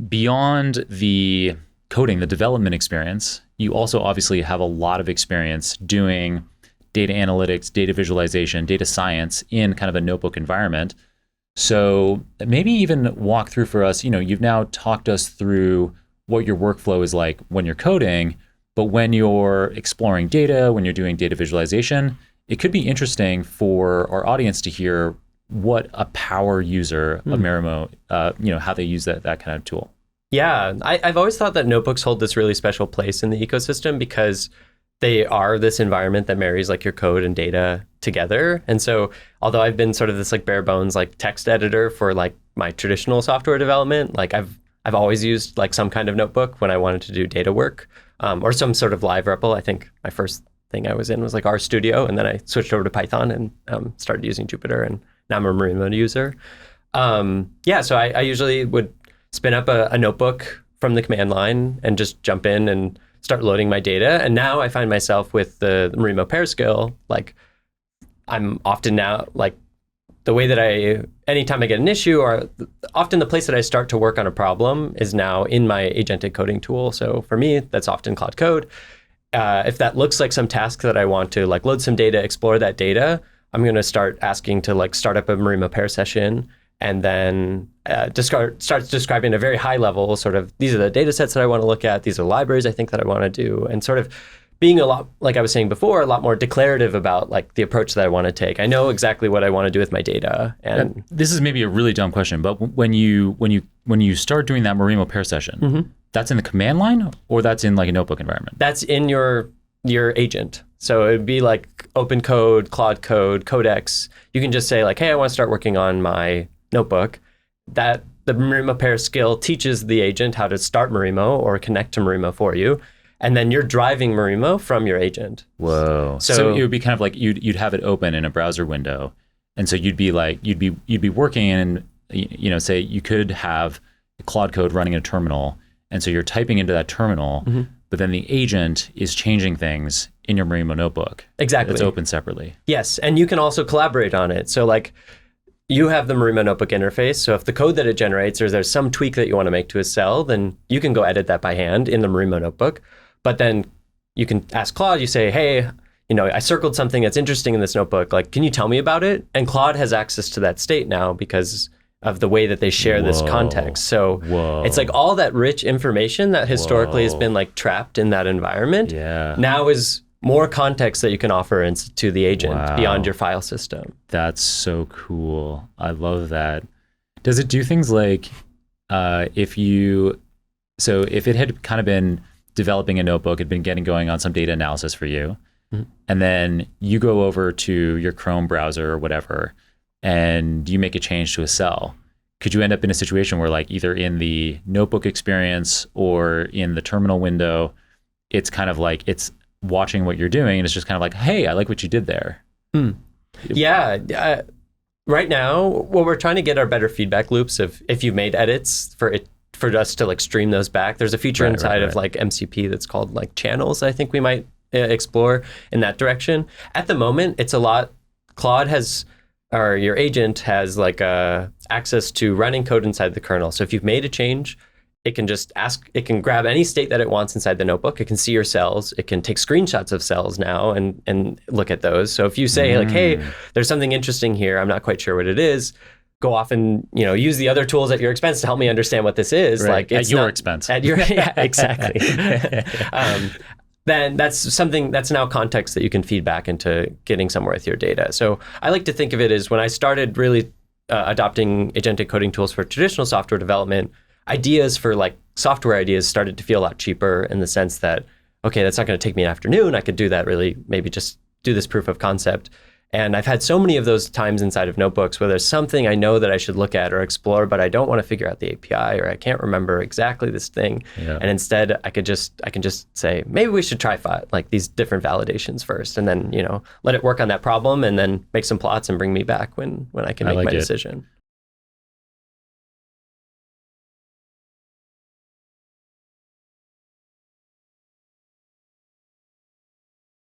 beyond the coding, the development experience, you also obviously have a lot of experience doing data analytics, data visualization, data science in kind of a notebook environment. So maybe even walk through for us, you've now talked us through what your workflow is like when you're coding, but when you're exploring data, when you're doing data visualization, it could be interesting for our audience to hear what a power user of Marimo, how they use that kind of tool. Yeah, I've always thought that notebooks hold this really special place in the ecosystem because they are this environment that marries like your code and data together. And so although I've been sort of this like bare bones like text editor for like my traditional software development, like I've always used like some kind of notebook when I wanted to do data work or some sort of live REPL. I think my first thing I was in was like RStudio, and then I switched over to Python and started using Jupyter, and now I'm a Marimo user. So I usually would spin up a notebook from the command line and just jump in and start loading my data. And now I find myself with the Marimo Pair skill, like I'm often now like the way that anytime I get an issue, or often the place that I start to work on a problem is now in my agentic coding tool. So for me, that's often Claude Code. If that looks like some task that I want to like load some data, explore that data, I'm going to start asking to like start up a Marimo Pair session, and then starts describing at a very high level, sort of, these are the data sets that I want to look at, these are libraries I think that I want to do, and sort of being a lot, like I was saying before, a lot more declarative about like the approach that I want to take. I know exactly what I want to do with my data. And this is maybe a really dumb question, but when you start doing that Marimo Pair session, that's in the command line or that's in like a notebook environment? That's in your agent. So it'd be like Open Code, Claude Code, Codex. You can just say like, hey, I want to start working on my notebook. That the Marimo Pair skill teaches the agent how to start Marimo or connect to Marimo for you. And then you're driving Marimo from your agent. Whoa. So it would be kind of like you'd have it open in a browser window. And so you'd be working in, say you could have Claude Code running in a terminal. And so you're typing into that terminal, but then the agent is changing things in your Marimo notebook. Exactly. It's open separately. Yes. And you can also collaborate on it. So like you have the Marimo notebook interface. So if the code that it generates, or there's some tweak that you want to make to a cell, then you can go edit that by hand in the Marimo notebook. But then you can ask Claude, you say, hey, I circled something that's interesting in this notebook. Like, can you tell me about it? And Claude has access to that state now because of the way that they share this context. So it's like all that rich information that historically has been like trapped in that environment now is more context that you can offer to the agent beyond your file system. That's so cool. I love that. Does it do things like if it had kind of been developing a notebook, had been getting going on some data analysis for you, and then you go over to your Chrome browser or whatever, and you make a change to a cell, could you end up in a situation where like either in the notebook experience or in the terminal window, it's kind of like it's watching what you're doing and it's just kind of like, hey, I like what you did there. Yeah. Right now, well, we're trying to get our better feedback loops of if you've made edits for us to like stream those back. There's a feature inside of like MCP that's called like channels. I think we might explore in that direction. At the moment, it's a lot. Claude has, or your agent has like access to running code inside the kernel. So if you've made a change, it can just it can grab any state that it wants inside the notebook. It can see your cells. It can take screenshots of cells now and look at those. So if you say like, hey, there's something interesting here, I'm not quite sure what it is, go off and use the other tools at your expense to help me understand what this is. Right. Like it's at your expense. At your exactly. Then that's something that's now context that you can feed back into getting somewhere with your data. So I like to think of it as when I started really adopting agentic coding tools for traditional software development, ideas for like software ideas started to feel a lot cheaper in the sense that, okay, that's not going to take me an afternoon. I could do that really, maybe just do this proof of concept. And I've had so many of those times inside of notebooks where there's something I know that I should look at or explore, but I don't want to figure out the API, or I can't remember exactly this thing. Yeah. And instead I can just say, maybe we should try like these different validations first, and then, let it work on that problem and then make some plots and bring me back when I can make my decision.